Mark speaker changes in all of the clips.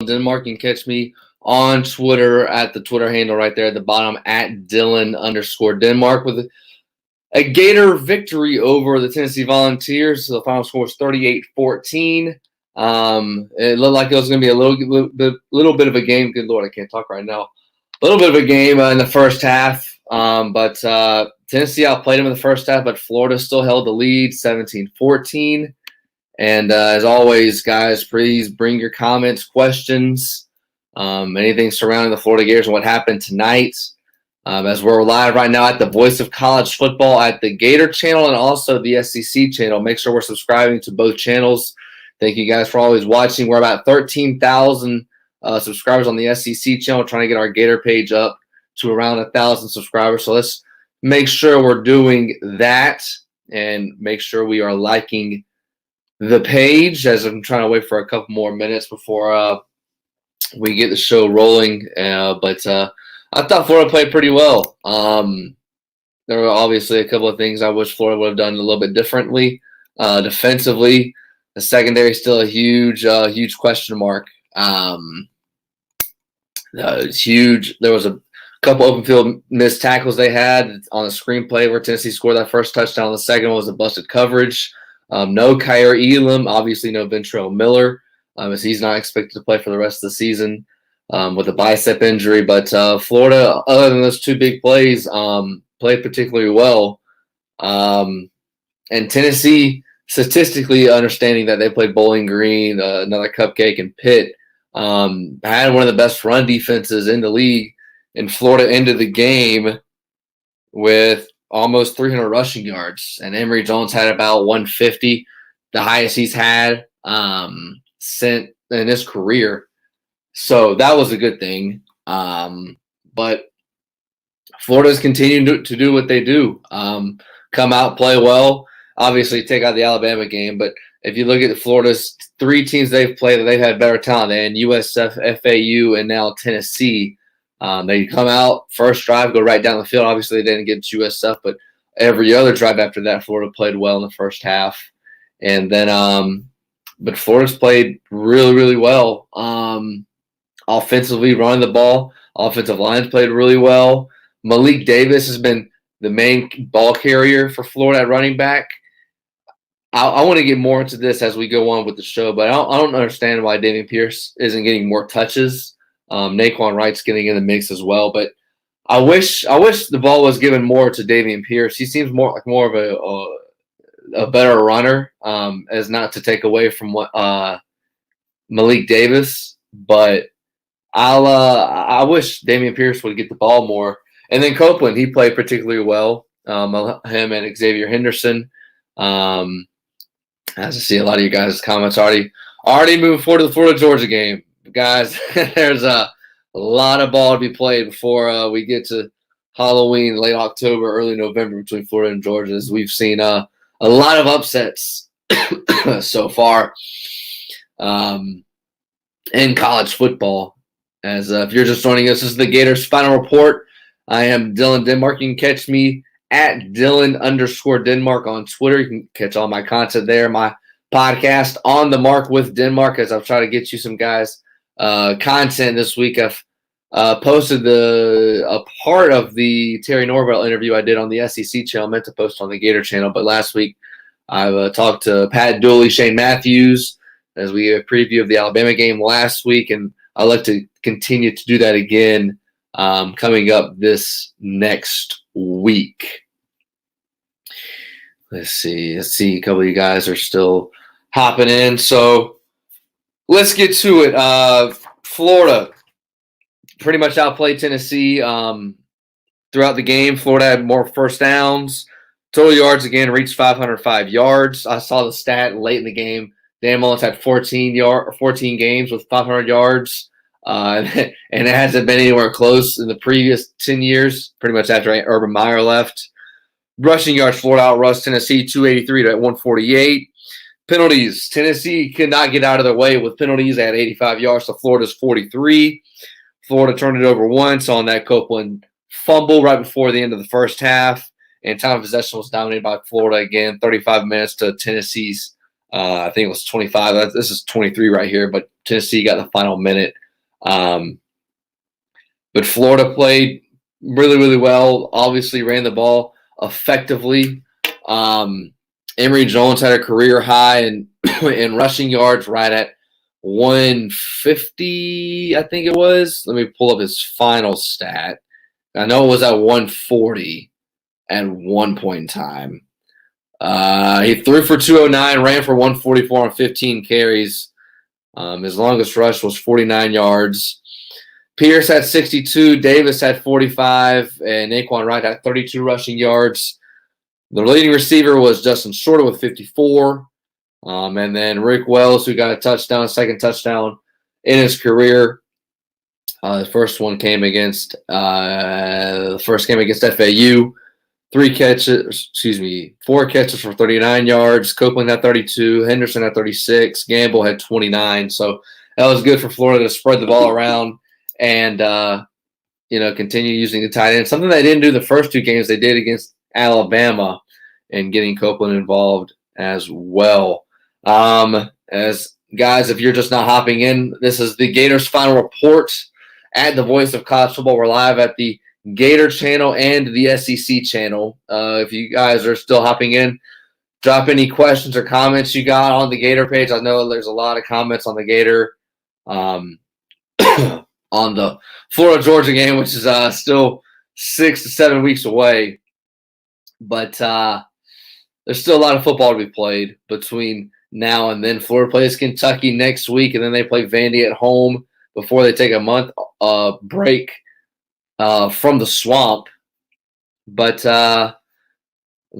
Speaker 1: Denmark. You can catch me on Twitter at the Twitter handle right there at the bottom at Dylan_Denmark with a Gator victory over the Tennessee Volunteers. So the final score was 38-14. It looked like it was going to be a little bit of a game. Good Lord, I can't talk right now. A little bit of a game in the first half. But Tennessee outplayed them in the first half, but Florida still held the lead 17-14. And as always, guys, please bring your comments, questions, anything surrounding the Florida Gators and what happened tonight. As we're live right now at the Voice of College Football at the Gator channel and also the SEC channel. Make sure we're subscribing to both channels. Thank you guys for always watching. We're about 13,000 subscribers on the SEC channel, trying to get our Gator page up to around 1,000 subscribers. So let's make sure we're doing that and make sure we are liking the page as I'm trying to wait for a couple more minutes before we get the show rolling. But I thought Florida played pretty well. There were obviously a couple of things I wish Florida would have done a little bit differently. Defensively, the secondary is still a huge question mark. It's huge. There was a couple open field missed tackles they had on the screenplay where Tennessee scored that first touchdown. The second one was a busted coverage. No Kyer Elam, obviously no Ventrell Miller, as he's not expected to play for the rest of the season with a bicep injury. But Florida, other than those two big plays, played particularly well. And Tennessee, statistically, understanding that they played Bowling Green, another Cupcake, and Pitt, had one of the best run defenses in the league. And Florida ended the game with almost 300 rushing yards, and Emory Jones had about 150, the highest he's had since in his career. So that was a good thing. But Florida's continuing to do what they do, come out, play well. Obviously, take out the Alabama game, but if you look at Florida's three teams they've played that they've had better talent than USF, FAU, and now Tennessee. They come out, first drive, go right down the field. Obviously, they didn't get USF, but every other drive after that, Florida played well in the first half. And then, but Florida's played really, really well. Offensively, running the ball. Offensive line's played really well. Malik Davis has been the main ball carrier for Florida at running back. I want to get more into this as we go on with the show, but I don't understand why Dameon Pierce isn't getting more touches. Naquan Wright's getting in the mix as well, but I wish the ball was given more to Dameon Pierce. He seems more of a better runner, as not to take away from what Malik Davis, but I wish Dameon Pierce would get the ball more. And then Copeland, he played particularly well. Him and Xavier Henderson. As I see a lot of you guys' comments already moving forward to the Florida-Georgia game. Guys, there's a lot of ball to be played before we get to Halloween, late October, early November between Florida and Georgia. As we've seen a lot of upsets so far in college football. As if you're just joining us, this is the Gators Final Report. I am Dylan Denmark. You can catch me at Dylan_Denmark on Twitter. You can catch all my content there. My podcast On the Mark with Denmark, as I've tried to get you some guys content this week. I've posted a part of the Terry Norvell interview I did on the SEC channel. I meant to post on the Gator channel, but last week I've talked to Pat Dooley, Shane Matthews, as we have a preview of the Alabama game last week, and I'd like to continue to do that again coming up this next week. Let's see. A couple of you guys are still hopping in, so let's get to it. Florida pretty much outplayed Tennessee throughout the game. Florida had more first downs. Total yards, again, reached 505 yards. I saw the stat late in the game. Dan Mullins had 14 games with 500 yards, and it hasn't been anywhere close in the previous 10 years, pretty much after Urban Meyer left. Rushing yards, Florida outrushed Tennessee 283 to 148. Penalties, Tennessee could not get out of their way with penalties. They had 85 yards to Florida's 43. Florida turned it over once on that Copeland fumble right before the end of the first half, and time of possession was dominated by Florida again, 35 minutes to Tennessee's I think it was 25. This is 23 right here, but Tennessee got the final minute. But Florida played really, really well. Obviously ran the ball effectively. Emory Jones had a career high in rushing yards, right at 150, I think it was. Let me pull up his final stat. I know it was at 140 at one point in time. He threw for 209, ran for 144 on 15 carries. His longest rush was 49 yards. Pierce had 62, Davis had 45, and Naquan Wright had 32 rushing yards. The leading receiver was Justin Shorter with 54. And then Rick Wells, who got a touchdown, second touchdown in his career. The first one came against FAU. 4 catches for 39 yards. Copeland had 32. Henderson had 36. Gamble had 29. So that was good for Florida to spread the ball around and continue using the tight end. Something they didn't do the first 2 games. They did against Alabama, and getting Copeland involved as well. As guys, if you're just not hopping in, this is the Gators final report at the Voice of College Football. We're live at the Gator channel and the SEC channel. If you guys are still hopping in, drop any questions or comments you got on the Gator page. I know there's a lot of comments on the Gator on the Florida-Georgia game, which is still 6 to 7 weeks away. But there's still a lot of football to be played between now and then. Florida plays Kentucky next week, and then they play Vandy at home before they take a month break from the swamp. But I'm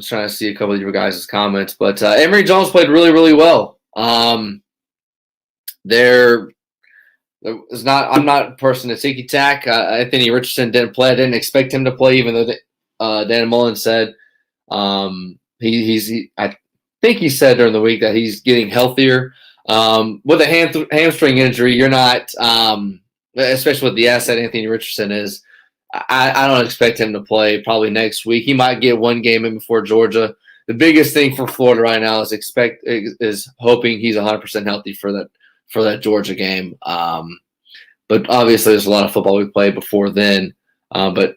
Speaker 1: trying to see a couple of your guys' comments. But Emory Jones played really, really well. I'm not a person to ticky-tack. Anthony Richardson didn't play. I didn't expect him to play, even though Dan Mullen said I think he said during the week that he's getting healthier. With a hamstring injury, you're not, especially with the asset Anthony Richardson is, I don't expect him to play probably next week. He might get 1 game in before Georgia. The biggest thing for Florida right now is hoping he's 100% healthy for that Georgia game. But obviously, there's a lot of football we played before then. But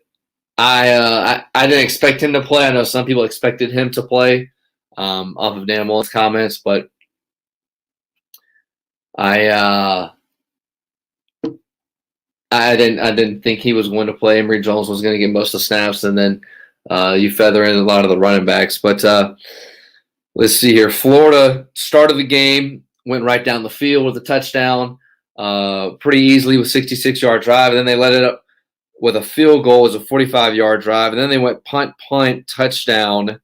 Speaker 1: I didn't expect him to play. I know some people expected him to play off of Dan Mullen's comments, but I didn't think he was going to play. Emory Jones was going to get most of the snaps, and then you feather in a lot of the running backs. But let's see here. Florida started the game, went right down the field with a touchdown pretty easily with 66-yard drive, and then they let it up with a field goal. It was a 45-yard drive, and then they went punt, touchdown,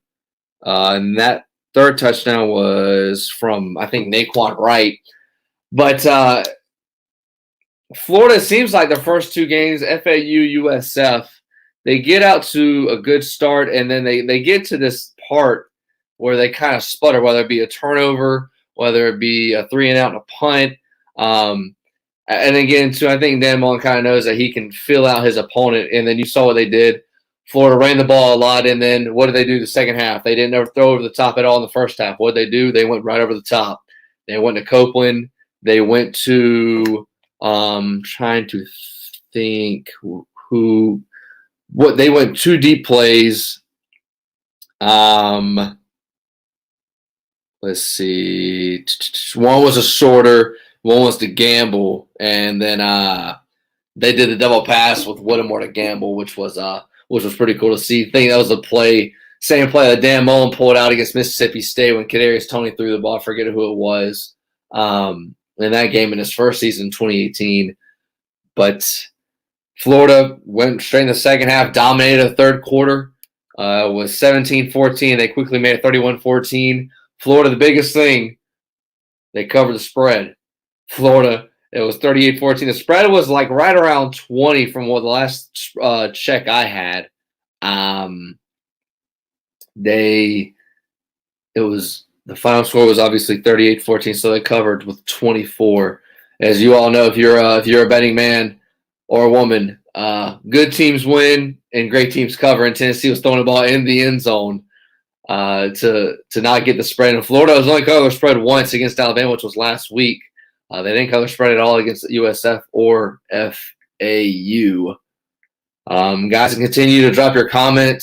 Speaker 1: and that third touchdown was from, I think, Naquan Wright. But Florida seems like their first 2 games, FAU, USF, they get out to a good start, and then they get to this part where they kind of sputter, whether it be a turnover, whether it be a 3-and-out and a punt. And again, too, I think Dan Mullen kind of knows that he can fill out his opponent. And then you saw what they did. Florida ran the ball a lot, and then what did they do the second half? They didn't ever throw over the top at all in the first half. What did they do? They went right over the top. They went to Copeland. They went to trying to think they went 2 deep plays. Let's see. One was a shorter. One was to Gamble, and then they did the double pass with Whittemore to Gamble, which was pretty cool to see. I think that was same play that Dan Mullen pulled out against Mississippi State when Kadarius Toney threw the ball. I forget who it was in that game in his first season, 2018. But Florida went straight in the second half, dominated the third quarter, was 17-14. They quickly made it 31-14. Florida, the biggest thing, they covered the spread. Florida, it was 38-14. The spread was like right around 20 from what the last check I had. The final score was obviously 38-14, so they covered with 24. As you all know, if you're a betting man or a woman, good teams win and great teams cover. And Tennessee was throwing the ball in the end zone to not get the spread. And Florida was only covered spread once against Alabama, which was last week. They didn't cover spread at all against USF or FAU. Guys, continue to drop your comments